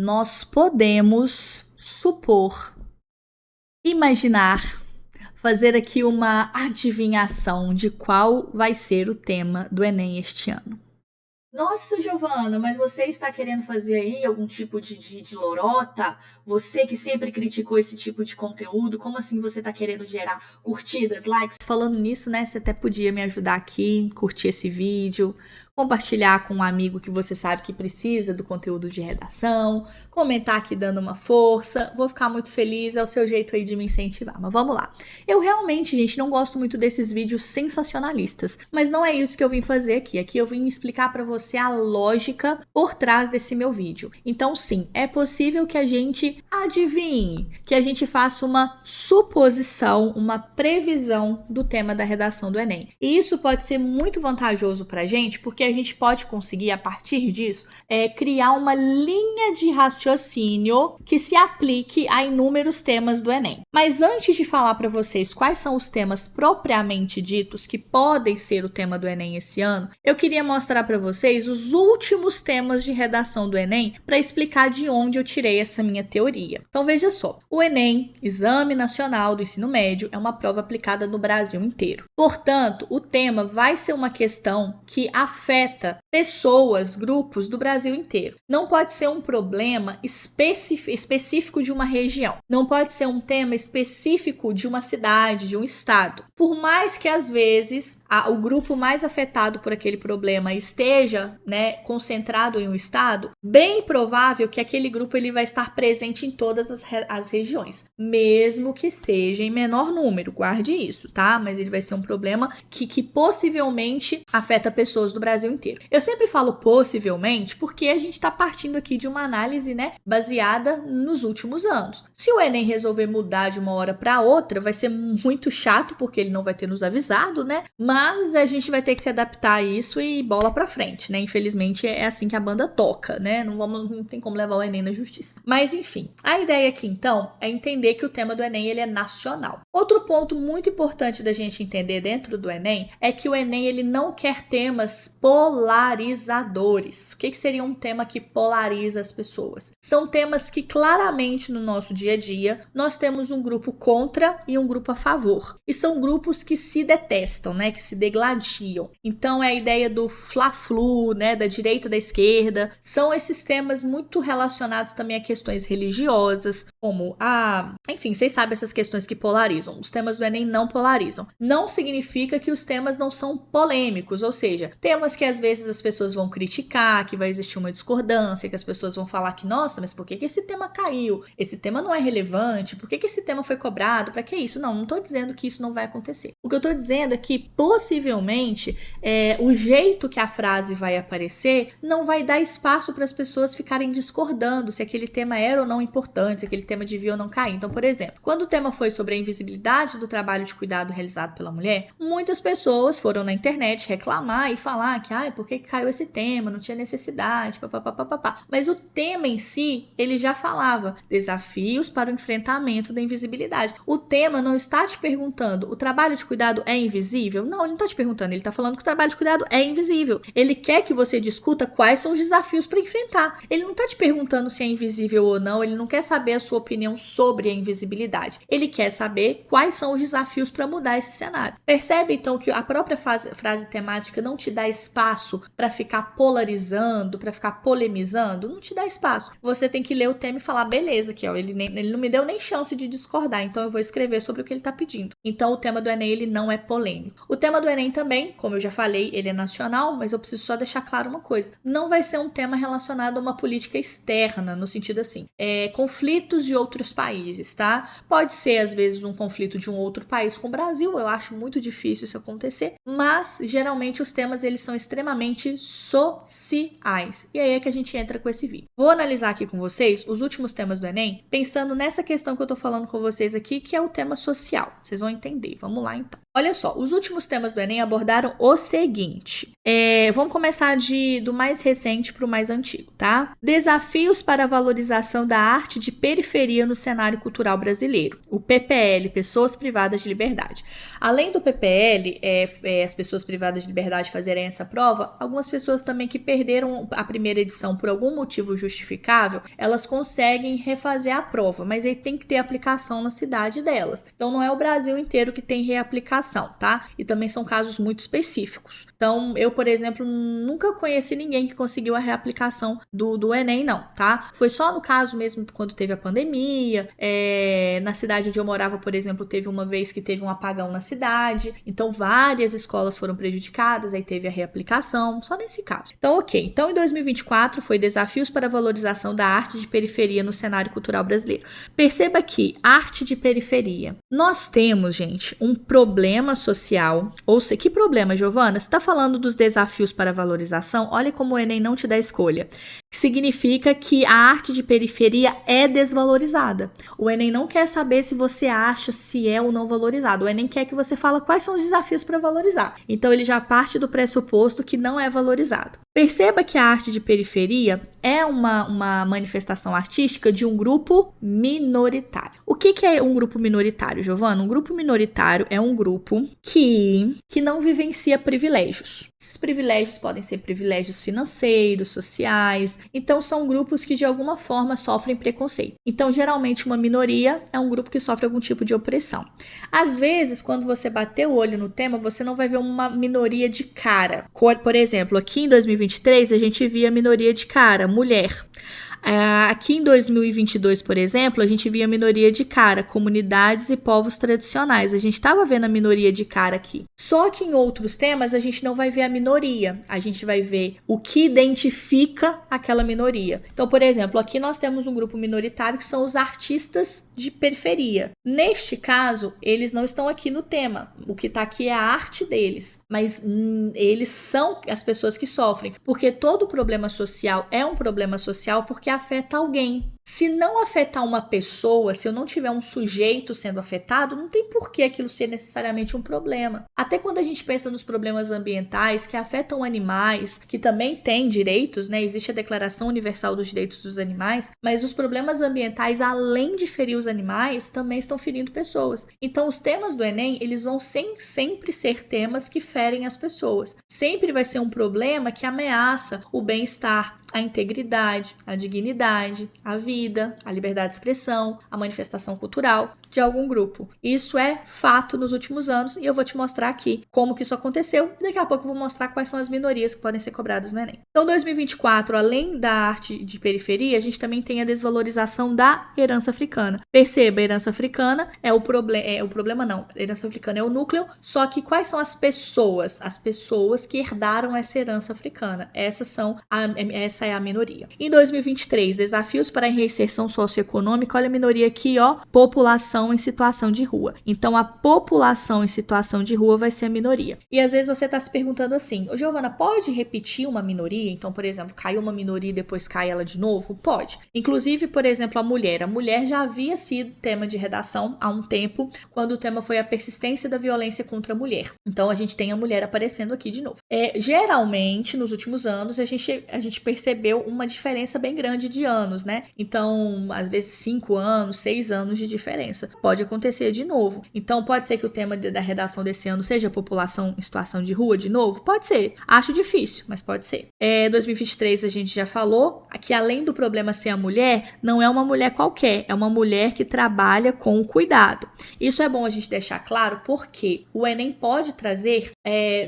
nós podemos supor, imaginar, fazer aqui uma adivinhação de qual vai ser o tema do Enem este ano. Nossa, Giovana, mas você está querendo fazer aí algum tipo de lorota? Você que sempre criticou esse tipo de conteúdo, como assim você está querendo gerar curtidas, likes? Falando nisso, né, você até podia me ajudar aqui, curtir esse vídeo, compartilhar com um amigo que você sabe que precisa do conteúdo de redação, comentar aqui dando uma força. Vou ficar muito feliz, é o seu jeito aí de me incentivar. Mas vamos lá. Eu realmente, gente, não gosto muito desses vídeos sensacionalistas, mas não é isso que eu vim fazer aqui. Aqui eu vim explicar para você a lógica por trás desse meu vídeo. Então, sim, é possível que a gente adivinhe, que a gente faça uma suposição, uma previsão do tema da redação do Enem. E isso pode ser muito vantajoso para a gente, porque a gente pode conseguir, a partir disso, criar uma linha de raciocínio que se aplique a inúmeros temas do Enem. Mas antes de falar para vocês quais são os temas propriamente ditos que podem ser o tema do Enem esse ano, eu queria mostrar para vocês os últimos temas de redação do Enem para explicar de onde eu tirei essa minha teoria. Então veja só, o Enem, Exame Nacional do Ensino Médio, é uma prova aplicada no Brasil inteiro. Portanto, o tema vai ser uma questão que afeta pessoas, grupos do Brasil inteiro. Não pode ser um problema específico de uma região. Não pode ser um tema específico de uma cidade, de um estado. Por mais que às vezes o grupo mais afetado por aquele problema esteja, concentrado em um estado, bem provável que aquele grupo ele vai estar presente em todas as regiões, mesmo que seja em menor número. Guarde isso, tá? Mas ele vai ser um problema que possivelmente afeta pessoas do Brasil inteiro. Eu sempre falo possivelmente porque a gente está partindo aqui de uma análise, baseada nos últimos anos. Se o Enem resolver mudar de uma hora para outra, vai ser muito chato porque ele não vai ter nos avisado, Mas a gente vai ter que se adaptar a isso e bola para frente, Infelizmente é assim que a banda toca, Não tem como levar o Enem na justiça. Mas enfim, a ideia aqui então é entender que o tema do Enem ele é nacional. Outro ponto muito importante da gente entender dentro do Enem é que o Enem ele não quer temas polarizadores. O que seria um tema que polariza as pessoas? São temas que claramente no nosso dia a dia nós temos um grupo contra e um grupo a favor. E são grupos que se detestam, que se degladiam. Então é a ideia do fla-flu, da direita, da esquerda. São esses temas muito relacionados também a questões religiosas, como enfim, vocês sabem essas questões que polarizam. Os temas do Enem não polarizam. Não significa que os temas não são polêmicos, ou seja, temas que às vezes as pessoas vão criticar, que vai existir uma discordância, que as pessoas vão falar que, nossa, mas por que esse tema caiu? Esse tema não é relevante? Por que esse tema foi cobrado? Para que isso? Não tô dizendo que isso não vai acontecer. O que eu tô dizendo é que, possivelmente, o jeito que a frase vai aparecer não vai dar espaço para as pessoas ficarem discordando se aquele tema era ou não importante, se aquele tema devia ou não cair. Então, por exemplo, quando o tema foi sobre a invisibilidade do trabalho de cuidado realizado pela mulher, muitas pessoas foram na internet reclamar e falar que, por que caiu esse tema? Não tinha necessidade, papapá. Mas o tema em si, ele já falava desafios para o enfrentamento da invisibilidade. O tema não está te perguntando, o trabalho de cuidado é invisível? Não, ele não está te perguntando, ele está falando que o trabalho de cuidado é invisível. Ele quer que você discuta quais são os desafios para enfrentar. Ele não está te perguntando se é invisível ou não, ele não quer saber a sua opinião sobre a invisibilidade. Ele quer saber quais são os desafios para mudar esse cenário. Percebe, então, que a própria frase temática não te dá espaço para ficar polarizando, para ficar polemizando? Não te dá espaço. Você tem que ler o tema e falar, beleza, aqui, ele não me deu nem chance de discordar, então eu vou escrever sobre o que ele está pedindo. Então, o tema do Enem, ele não é polêmico. O tema do Enem também, como eu já falei, ele é nacional, mas eu preciso só deixar claro uma coisa. Não vai ser um tema relacionado a uma política externa, no sentido assim, conflitos de outros países, tá? Pode ser, às vezes, um conflito de um outro país com o Brasil, eu acho muito difícil isso acontecer, mas, geralmente, os temas, eles são extremamente sociais. E aí é que a gente entra com esse vídeo. Vou analisar aqui com vocês os últimos temas do Enem, pensando nessa questão que eu tô falando com vocês aqui, que é o tema social. Vocês vão entender. Vamos lá, então. Olha só, os últimos temas do Enem abordaram o seguinte. Vamos começar do mais recente para o mais antigo, tá? Desafios para a valorização da arte de periferia no cenário cultural brasileiro. O PPL, Pessoas Privadas de Liberdade. Além do PPL, as pessoas privadas de liberdade fazerem essa prova, algumas pessoas também que perderam a primeira edição por algum motivo justificável, elas conseguem refazer a prova, mas aí tem que ter aplicação na cidade delas. Então não é o Brasil inteiro que tem reaplicação, tá? E também são casos muito específicos. Então eu, por exemplo, nunca conheci ninguém que conseguiu a reaplicação do Enem, não, tá? Foi só no caso mesmo quando teve a pandemia, na cidade onde eu morava, por exemplo, teve uma vez que teve um apagão na cidade, então várias escolas foram prejudicadas, aí teve a reaplicação, só nesse caso. Então, ok. Então, em 2024, foi Desafios para a Valorização da Arte de Periferia no Cenário Cultural Brasileiro. Perceba que arte de periferia. Nós temos, gente, um problema social. Ou seja, que problema, Giovana? Você está falando dos desafios para a valorização? Olha como o Enem não te dá escolha. Significa que a arte de periferia é desvalorizada. O Enem não quer saber se você acha se é ou não valorizado. O Enem quer que você fale quais são os desafios para valorizar. Então, ele já parte do pressuposto que não é valorizado. Perceba que a arte de periferia é uma manifestação artística de um grupo minoritário. O que é um grupo minoritário, Giovana? Um grupo minoritário é um grupo que não vivencia privilégios. Esses privilégios podem ser privilégios financeiros, sociais. Então, são grupos que, de alguma forma, sofrem preconceito. Então, geralmente, uma minoria é um grupo que sofre algum tipo de opressão. Às vezes, quando você bater o olho no tema, você não vai ver uma minoria de cara. Por exemplo, aqui em 2023, a gente via minoria de cara, mulher. Aqui em 2022, por exemplo, a gente via minoria de cara, comunidades e povos tradicionais. A gente estava vendo a minoria de cara aqui. Só que em outros temas a gente não vai ver a minoria. A gente vai ver o que identifica aquela minoria. Então, por exemplo, aqui nós temos um grupo minoritário que são os artistas de periferia. Neste caso, eles não estão aqui no tema. O que está aqui é a arte deles. Mas eles são as pessoas que sofrem. Porque todo problema social é um problema social porque afeta alguém. Se não afetar uma pessoa, se eu não tiver um sujeito sendo afetado, não tem por que aquilo ser necessariamente um problema. Até quando a gente pensa nos problemas ambientais que afetam animais, que também têm direitos, né? Existe a Declaração Universal dos Direitos dos Animais, mas os problemas ambientais, além de ferir os animais, também estão ferindo pessoas. Então, os temas do Enem, eles vão sempre ser temas que ferem as pessoas. Sempre vai ser um problema que ameaça o bem-estar, a integridade, a dignidade, a vida, a liberdade de expressão, a manifestação cultural de algum grupo. Isso é fato nos últimos anos e eu vou te mostrar aqui como que isso aconteceu e daqui a pouco eu vou mostrar quais são as minorias que podem ser cobradas no Enem. Então, 2024, além da arte de periferia, a gente também tem a desvalorização da herança africana. Perceba, a herança africana a herança africana é o núcleo, só que quais são as pessoas? As pessoas que herdaram essa herança africana. Essa é a minoria. Em 2023, desafios para a reinserção socioeconômica, olha a minoria aqui, ó, população em situação de rua. Então, a população em situação de rua vai ser a minoria. E às vezes você está se perguntando assim, Giovana, pode repetir uma minoria? Então, por exemplo, caiu uma minoria e depois cai ela de novo? Pode. Inclusive, por exemplo, a mulher. A mulher já havia sido tema de redação há um tempo, quando o tema foi a persistência da violência contra a mulher. Então, a gente tem a mulher aparecendo aqui de novo. Geralmente, nos últimos anos, a gente percebeu uma diferença bem grande de anos, né? Então, às vezes 5 anos, 6 anos de diferença. Pode acontecer de novo. Então, pode ser que o tema da redação desse ano seja a população em situação de rua de novo? Pode ser. Acho difícil, mas pode ser. 2023 a gente já falou que além do problema ser a mulher, não é uma mulher qualquer, é uma mulher que trabalha com o cuidado. Isso é bom a gente deixar claro porque o Enem pode trazer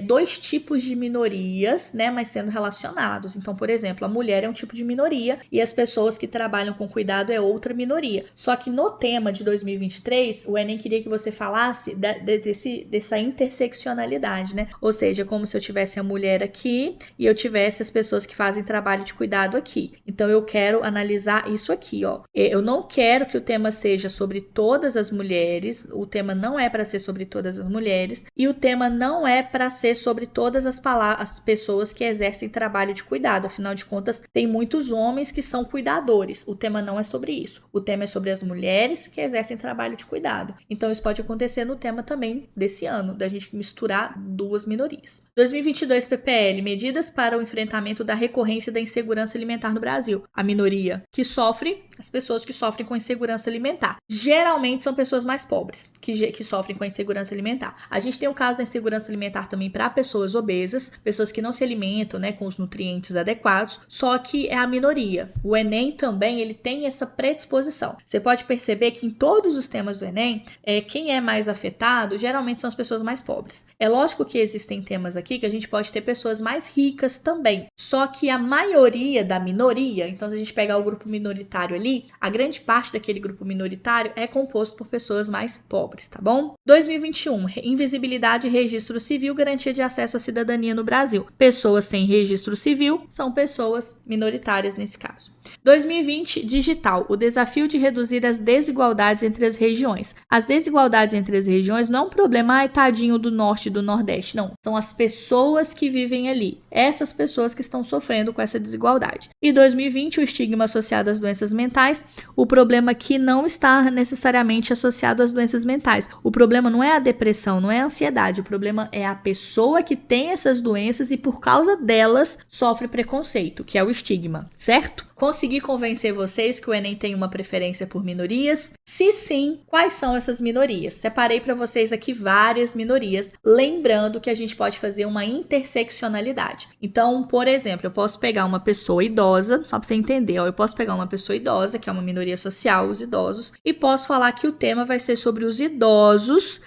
2 tipos de minorias, né, mas sendo relacionados. Então, por exemplo, a mulher é um tipo de minoria e as pessoas que trabalham com cuidado é outra minoria. Só que no tema de 2023, o Enem queria que você falasse dessa interseccionalidade, né? Ou seja, como se eu tivesse a mulher aqui e eu tivesse as pessoas que fazem trabalho de cuidado aqui. Então, eu quero analisar isso aqui, ó. Eu não quero que o tema seja sobre todas as mulheres, o tema não é para ser sobre todas as mulheres e o tema não é para ser sobre todas as pessoas que exercem trabalho de cuidado. Afinal de contas, contas, tem muitos homens que são cuidadores. O tema não é sobre isso. O tema é sobre as mulheres que exercem trabalho de cuidado. Então, isso pode acontecer no tema também desse ano, da gente misturar duas minorias. 2022 PPL, medidas para o enfrentamento da recorrência da insegurança alimentar no Brasil. A minoria que sofre, as pessoas que sofrem com insegurança alimentar. Geralmente são pessoas mais pobres que sofrem com a insegurança alimentar. A gente tem o caso da insegurança alimentar também para pessoas obesas, pessoas que não se alimentam, né, com os nutrientes adequados, só que é a minoria. O Enem também, ele tem essa predisposição. Você pode perceber que em todos os temas do Enem, quem é mais afetado geralmente são as pessoas mais pobres. É lógico que existem temas aqui que a gente pode ter pessoas mais ricas também, só que a maioria da minoria, então se a gente pegar o grupo minoritário ali, a grande parte daquele grupo minoritário é composto por pessoas mais pobres, tá bom? 2021, invisibilidade e registro civil, garantia de acesso à cidadania no Brasil. Pessoas sem registro civil são pessoas minoritárias nesse caso. 2020, digital, o desafio de reduzir as desigualdades entre as regiões. As desigualdades entre as regiões não é um problema, tadinho do norte e do nordeste, não. São as pessoas que vivem ali. Essas pessoas que estão sofrendo com essa desigualdade. E 2020, o estigma associado às doenças mentais, o problema que não está necessariamente associado às doenças mentais. O problema não é a depressão, não é a ansiedade, o problema é a pessoa que tem essas doenças e por causa delas sofre preconceito, que é o estigma, certo? Consegui convencer vocês que o Enem tem uma preferência por minorias? Se sim, quais são essas minorias? Separei para vocês aqui várias minorias, lembrando que a gente pode fazer uma interseccionalidade. Então, por exemplo, eu posso pegar uma pessoa idosa, só para você entender, eu posso pegar uma pessoa idosa, que é uma minoria social, os idosos, e posso falar que o tema vai ser sobre os idosos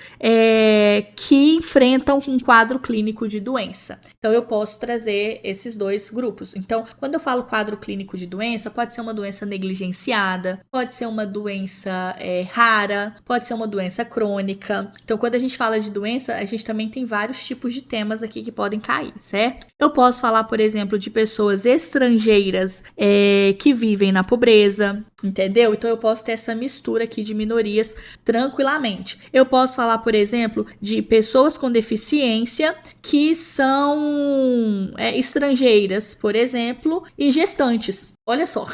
que enfrentam um quadro clínico de doença. Então, eu posso trazer esses dois grupos. Então, quando eu falo quadro clínico de doença, pode ser uma doença negligenciada, pode ser uma doença rara, pode ser uma doença crônica. Então, quando a gente fala de doença, a gente também tem vários tipos de temas aqui que podem cair, certo? Eu posso falar, por exemplo, de pessoas estrangeiras que vivem na pobreza, entendeu? Então, eu posso ter essa mistura aqui de minorias tranquilamente. Eu posso falar, por exemplo, de pessoas com deficiência que são estrangeiras, por exemplo, e gestantes. Olha só,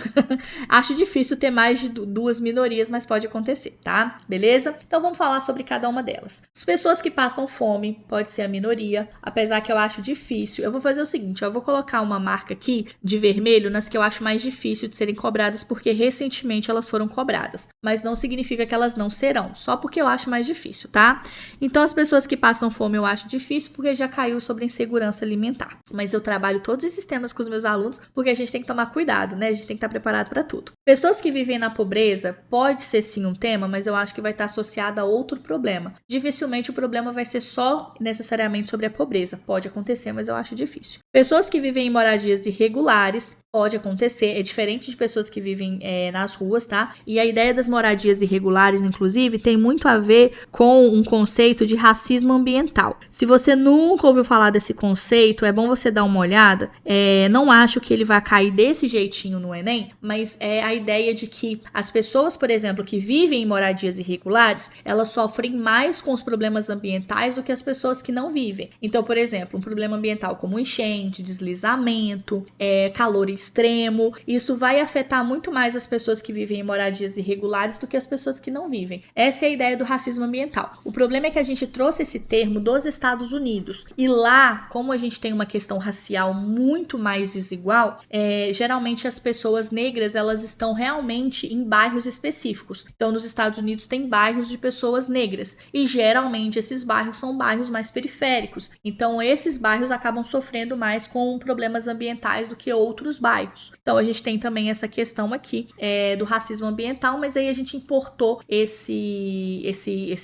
acho difícil ter mais de duas minorias, mas pode acontecer, tá? Beleza? Então vamos falar sobre cada uma delas. As pessoas que passam fome, pode ser a minoria, apesar que eu acho difícil. Eu vou fazer o seguinte, eu vou colocar uma marca aqui de vermelho nas que eu acho mais difícil de serem cobradas, porque recentemente elas foram cobradas. Mas não significa que elas não serão, só porque eu acho mais difícil, tá? Então as pessoas que passam fome eu acho difícil, porque já caiu sobre insegurança alimentar. Mas eu trabalho todos esses temas com os meus alunos, porque a gente tem que tomar cuidado, né? A gente tem que estar preparado para tudo. Pessoas que vivem na pobreza pode ser sim um tema, mas eu acho que vai estar associado a outro problema. Dificilmente o problema vai ser só necessariamente sobre a pobreza. Pode acontecer, mas eu acho difícil. Pessoas que vivem em moradias irregulares, pode acontecer, é diferente de pessoas que vivem nas ruas, tá? E a ideia das moradias irregulares, inclusive, tem muito a ver com um conceito de racismo ambiental. Se você nunca ouviu falar desse conceito, é bom você dar uma olhada. Não acho que ele vai cair desse jeitinho no Enem, mas é a ideia de que as pessoas, por exemplo, que vivem em moradias irregulares, elas sofrem mais com os problemas ambientais do que as pessoas que não vivem. Então, por exemplo, um problema ambiental como enchente, deslizamento, calor extremo, isso vai afetar muito mais as pessoas que vivem em moradias irregulares do que as pessoas que não vivem. Essa é a ideia do racismo ambiental. O problema é que a gente trouxe esse termo dos Estados Unidos e lá, como a gente tem uma questão racial muito mais desigual, geralmente as pessoas negras, elas estão realmente em bairros específicos. Então, nos Estados Unidos tem bairros de pessoas negras e geralmente esses bairros são bairros mais periféricos. Então, esses bairros acabam sofrendo mais com problemas ambientais do que outros bairros. Então a gente tem também essa questão aqui do racismo ambiental, mas aí a gente importou esse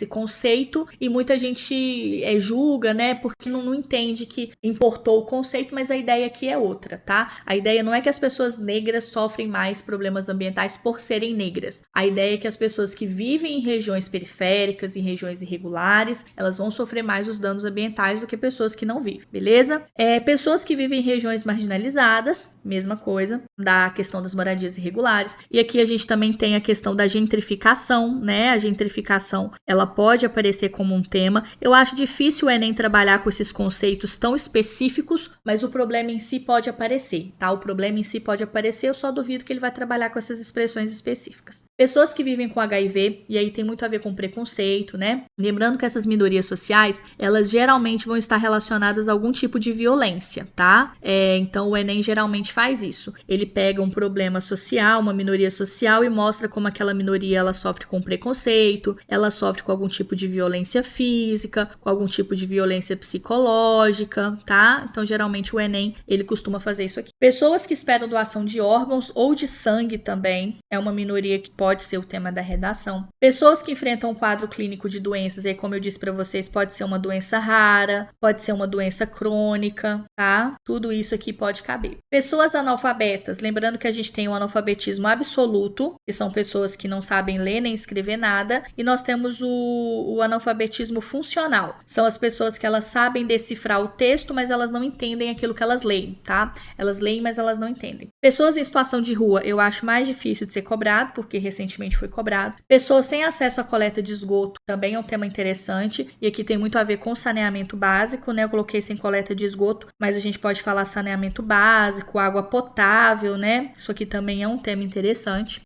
conceito e muita gente julga, né, porque não entende que importou o conceito, mas a ideia aqui é outra, tá? A ideia não é que as pessoas negras negras sofrem mais problemas ambientais por serem negras. A ideia é que as pessoas que vivem em regiões periféricas, em regiões irregulares, elas vão sofrer mais os danos ambientais do que pessoas que não vivem, beleza? Pessoas que vivem em regiões marginalizadas, mesma coisa, da questão das moradias irregulares. E aqui a gente também tem a questão da gentrificação, né? A gentrificação, ela pode aparecer como um tema. Eu acho difícil o Enem trabalhar com esses conceitos tão específicos, mas o problema em si pode aparecer, tá? O problema em si pode aparecer, eu só duvido que ele vai trabalhar com essas expressões específicas. Pessoas que vivem com HIV, e aí tem muito a ver com preconceito, né? Lembrando que essas minorias sociais, elas geralmente vão estar relacionadas a algum tipo de violência, tá? Então o Enem geralmente faz isso. Ele pega um problema social, uma minoria social e mostra como aquela minoria ela sofre com preconceito, ela sofre com algum tipo de violência física, com algum tipo de violência psicológica, tá? Então geralmente o Enem, ele costuma fazer isso aqui. Pessoas que esperam doação de órgãos ou de sangue também é uma minoria que pode ser o tema da redação. Pessoas que enfrentam um quadro clínico de doenças, e aí, como eu disse para vocês, pode ser uma doença rara, pode ser uma doença crônica, tá? Tudo isso aqui pode caber. Pessoas analfabetas, lembrando que a gente tem o analfabetismo absoluto, que são pessoas que não sabem ler nem escrever nada, e nós temos o analfabetismo funcional. São as pessoas que elas sabem decifrar o texto, mas elas não entendem aquilo que elas leem, tá? Elas leem, mas elas não entendem. Pessoas em situação de rua, eu acho mais difícil de ser cobrado, porque recentemente foi cobrado. Pessoas sem acesso à coleta de esgoto, também é um tema interessante, e aqui tem muito a ver com saneamento básico, né? Eu coloquei sem coleta de esgoto, mas a gente pode falar saneamento básico, água potável, né? Isso aqui também é um tema interessante.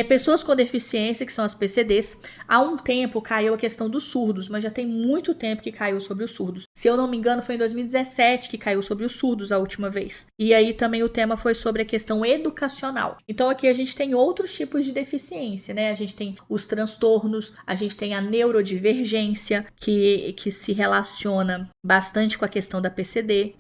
Pessoas com deficiência, que são as PCDs. Há um tempo caiu a questão dos surdos, mas já tem muito tempo que caiu sobre os surdos. Se eu não me engano, foi em 2017 que caiu sobre os surdos a última vez. E aí também o tema foi sobre a questão educacional. Então aqui a gente tem outros tipos de deficiência, né? A gente tem os transtornos, a gente tem a neurodivergência, que se relaciona bastante com a questão da PCD.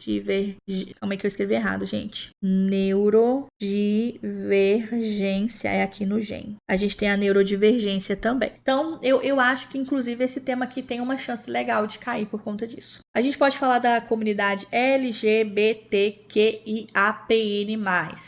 Calma aí que eu escrevi errado, gente. Neurodivergência é aqui no GEM. A gente tem a neurodivergência também. Então, eu acho que, inclusive, esse tema aqui tem uma chance legal de cair por conta disso. A gente pode falar da comunidade LGBTQIAPN+.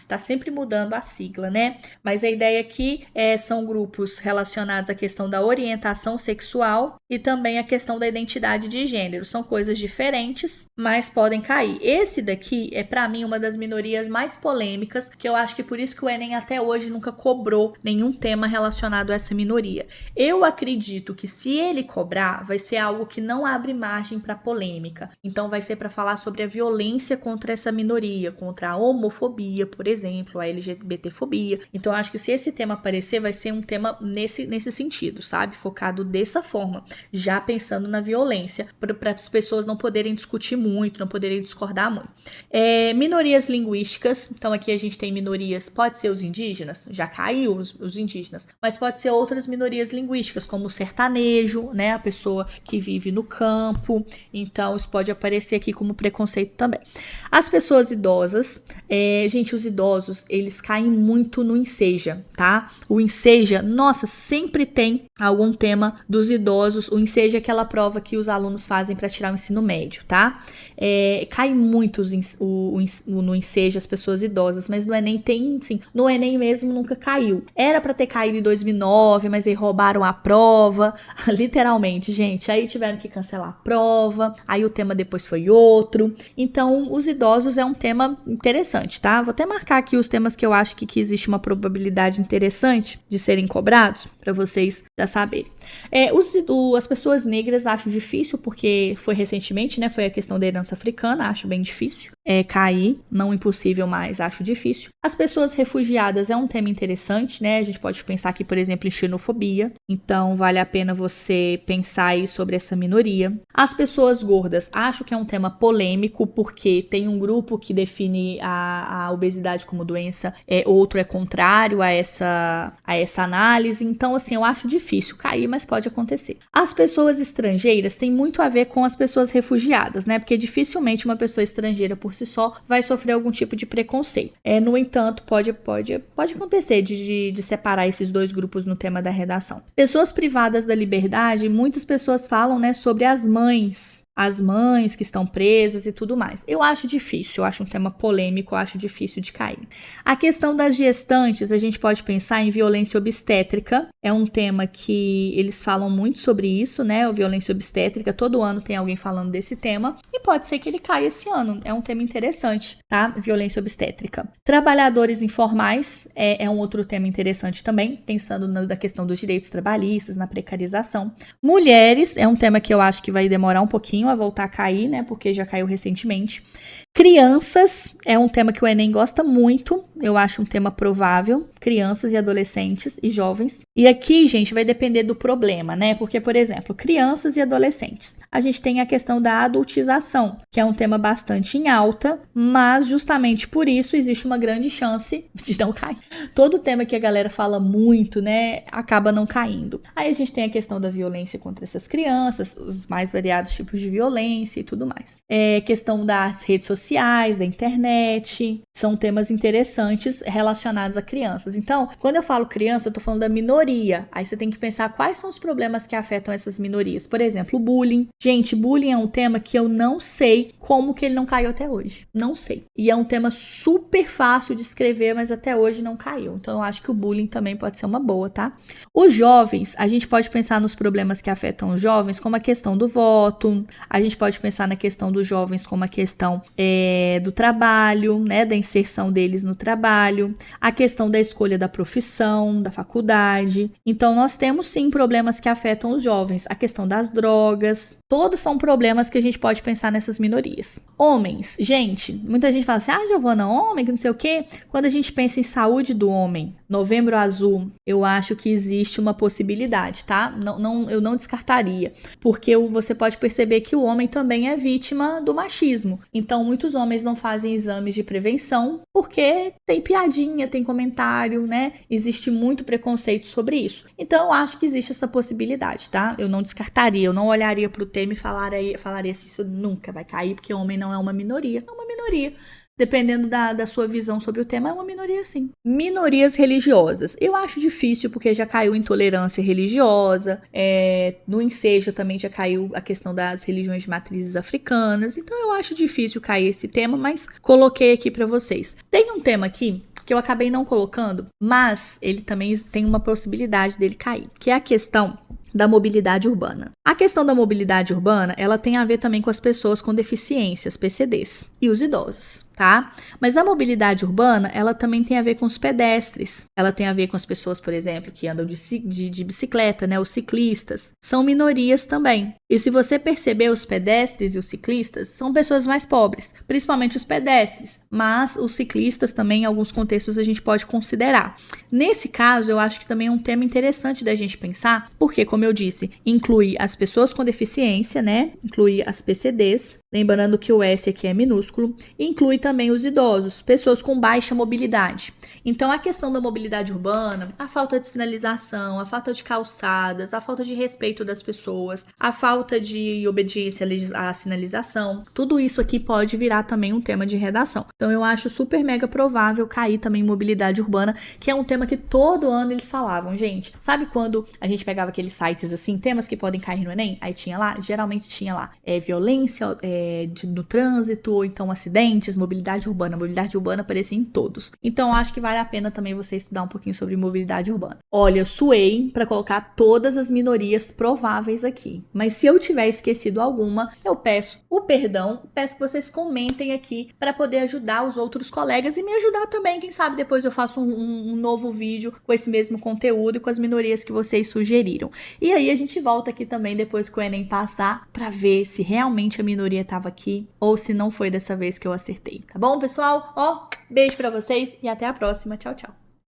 Tá sempre mudando a sigla, né? Mas a ideia aqui são grupos relacionados à questão da orientação sexual e também a questão da identidade de gênero. São coisas diferentes, mas podem cair. Esse daqui é, para mim, uma das minorias mais polêmicas, que eu acho que por isso que o Enem até hoje nunca cobrou nenhum tema relacionado a essa minoria. Eu acredito que se ele cobrar, vai ser algo que não abre margem para polêmica. Então vai ser para falar sobre a violência contra essa minoria, contra a homofobia, por exemplo, a LGBTfobia. Então eu acho que se esse tema aparecer, vai ser um tema nesse sentido, sabe? Focado dessa forma, já pensando na violência, para as pessoas não poderem discutir muito, não poderem discordar muito. Minorias linguísticas, então aqui a gente tem minorias, pode ser os indígenas, já caiu os indígenas, mas pode ser outras minorias linguísticas, como o sertanejo, né, a pessoa que vive no campo, então isso pode aparecer aqui como preconceito também. As pessoas idosas, gente, os idosos, eles caem muito no Enseja, tá? O Enseja, nossa, sempre tem algum tema dos idosos. O Enseja é aquela prova que os alunos fazem para tirar o ensino médio, tá? Cai muito no Enseja as pessoas idosas, mas no Enem tem, sim, no Enem mesmo nunca caiu. Era para ter caído em 2009, mas aí roubaram a prova, literalmente, gente. Aí tiveram que cancelar a prova, aí o tema depois foi outro. Então, os idosos é um tema interessante, tá? Vou até marcar aqui os temas que eu acho que existe uma probabilidade interessante de serem cobrados, para vocês já saberem. As pessoas negras acho difícil, porque foi recentemente, né? Foi a questão da herança africana, acho bem difícil. Cair, não impossível, mas acho difícil. As pessoas refugiadas é um tema interessante, né? A gente pode pensar aqui, por exemplo, em xenofobia. Então, vale a pena você pensar aí sobre essa minoria. As pessoas gordas, acho que é um tema polêmico, porque tem um grupo que define a obesidade como doença, outro é contrário a essa análise. Então, assim, eu acho difícil cair, mas pode acontecer. As pessoas estrangeiras tem muito a ver com as pessoas refugiadas, né? Porque dificilmente uma pessoa estrangeira por si só vai sofrer algum tipo de preconceito. No entanto, pode acontecer de separar esses dois grupos no tema da redação. Pessoas privadas da liberdade, muitas pessoas falam, né, sobre as mães as mães que estão presas e tudo mais. Eu acho difícil, eu acho um tema polêmico, eu acho difícil de cair. A questão das gestantes, a gente pode pensar em violência obstétrica, é um tema que eles falam muito sobre isso, né, a violência obstétrica, todo ano tem alguém falando desse tema, e pode ser que ele caia esse ano, é um tema interessante, tá, violência obstétrica. Trabalhadores informais é um outro tema interessante também, pensando na questão dos direitos trabalhistas, na precarização. Mulheres é um tema que eu acho que vai demorar um pouquinho a voltar a cair, né, porque já caiu recentemente. Crianças é um tema que o Enem gosta muito, eu acho um tema provável, crianças e adolescentes e jovens. E aqui, gente, vai depender do problema, né? Porque, por exemplo, crianças e adolescentes. A gente tem a questão da adultização, que é um tema bastante em alta, mas justamente por isso existe uma grande chance de não cair. Todo tema que a galera fala muito, né, acaba não caindo. Aí a gente tem a questão da violência contra essas crianças, os mais variados tipos de violência e tudo mais. Questão das redes sociais, da internet, são temas interessantes relacionados a crianças. Então, quando eu falo criança, eu tô falando da minoria. Aí você tem que pensar quais são os problemas que afetam essas minorias. Por exemplo, o bullying. Gente, bullying é um tema que eu não sei como que ele não caiu até hoje. Não sei. E é um tema super fácil de escrever, mas até hoje não caiu. Então, eu acho que o bullying também pode ser uma boa, tá? Os jovens, a gente pode pensar nos problemas que afetam os jovens, como a questão do voto. A gente pode pensar na questão dos jovens como a questão do trabalho, né, da inserção deles no trabalho, a questão da escolha da profissão, da faculdade. Então, nós temos sim problemas que afetam os jovens, a questão das drogas, todos são problemas que a gente pode pensar nessas minorias. Homens, gente, muita gente fala assim, Giovana, homem, que não sei o quê. Quando a gente pensa em saúde do homem, Novembro Azul, eu acho que existe uma possibilidade, tá? Eu não descartaria, porque você pode perceber que o homem também é vítima do machismo. Então, muitos homens não fazem exames de prevenção porque tem piadinha, tem comentário, né? Existe muito preconceito sobre isso. Então, eu acho que existe essa possibilidade, tá? Eu não descartaria, eu não olharia pro tema e falaria assim, isso nunca vai cair, porque o homem não é uma minoria. É uma minoria. Dependendo da sua visão sobre o tema, é uma minoria sim. Minorias religiosas. Eu acho difícil porque já caiu intolerância religiosa, no ensejo também já caiu a questão das religiões de matrizes africanas, então eu acho difícil cair esse tema, mas coloquei aqui pra vocês. Tem um tema aqui que eu acabei não colocando, mas ele também tem uma possibilidade dele cair, que é a questão da mobilidade urbana. A questão da mobilidade urbana, ela tem a ver também com as pessoas com deficiências, PCDs, e os idosos, tá? Mas a mobilidade urbana, ela também tem a ver com os pedestres. Ela tem a ver com as pessoas, por exemplo, que andam de bicicleta, né? Os ciclistas. São minorias também. E se você perceber, os pedestres e os ciclistas são pessoas mais pobres, principalmente os pedestres. Mas os ciclistas também, em alguns contextos, a gente pode considerar. Nesse caso, eu acho que também é um tema interessante da gente pensar, porque, como eu disse, inclui as pessoas com deficiência, né? Inclui as PCDs, lembrando que o S aqui é minúsculo, e inclui também os idosos, pessoas com baixa mobilidade. Então, a questão da mobilidade urbana, a falta de sinalização, a falta de calçadas, a falta de respeito das pessoas, a falta de obediência à sinalização, tudo isso aqui pode virar também um tema de redação. Então, eu acho super mega provável cair também mobilidade urbana, que é um tema que todo ano eles falavam, gente. Sabe quando a gente pegava aqueles sites assim, temas que podem cair no Enem? Aí tinha lá, geralmente tinha lá, violência no trânsito, ou então acidentes, mobilidade urbana. Mobilidade urbana aparecia em todos. Então, acho que vale a pena também você estudar um pouquinho sobre mobilidade urbana. Olha, eu suei para colocar todas as minorias prováveis aqui. Mas se eu tiver esquecido alguma, eu peço o perdão, peço que vocês comentem aqui para poder ajudar os outros colegas e me ajudar também. Quem sabe depois eu faço um novo vídeo com esse mesmo conteúdo e com as minorias que vocês sugeriram. E aí a gente volta aqui também depois que o Enem passar para ver se realmente a minoria estava aqui ou se não foi dessa vez que eu acertei. Tá bom, pessoal? Beijo para vocês e até a próxima. Tchau, tchau.